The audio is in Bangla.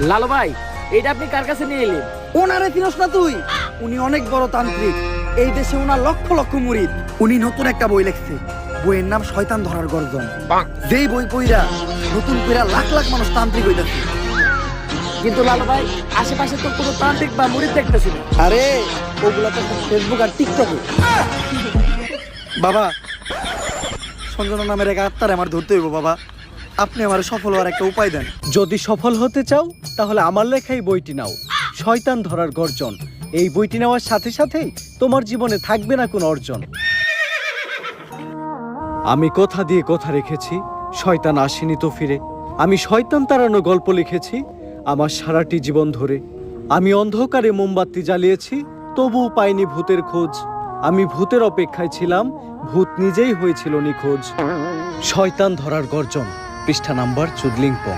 লালু ভাই, এটা আপনি কার কাছে নিয়ে এলেন? ওনারে চিনস না তুই? উনি অনেক বড় তান্ত্রিক। এই দেশে ওনার লক্ষ লক্ষ মুরিদ। উনি নতুন একটা বই লিখছে, বইয়ের নাম শয়তান ধরার গর্জন। যেই বই পইরা নতুন কইরা লাখ লাখ মানুষ তান্ত্রিক হইতাছে। কিন্তু লালু ভাই, আশেপাশে তো কোনো তান্ত্রিক বা মুরিদ দেখতেছি না। আরে ওগুলা তো ফেসবুক আর টিকটকে। বাবা, সঞ্জনা নামের এক আত্মার আমার ধরতে হইব বাবা। আপনি আমার সফল হওয়ার একটা উপায় দেন। যদি সফল হতে চাও তাহলে আমার লেখাই বইটি নাও, শয়তান ধরার গর্জন। এই বইটি নেওয়ার সাথে সাথেই তোমার জীবনে থাকবে না কোনো অর্জন। আমি কথা দিয়ে কথা রেখেছি, শয়তান আসেনি তো ফিরে। আমি শয়তান তাড়ানো গল্প লিখেছি আমার সারাটি জীবন ধরে। আমি অন্ধকারে মোমবাতি জ্বালিয়েছি, তবুও পাইনি ভূতের খোঁজ। আমি ভূতের অপেক্ষায় ছিলাম, ভূত নিজেই হয়েছিল নিখোঁজ। শয়তান ধরার গর্জন, পৃষ্ঠা নাম্বার চুদলিংপং।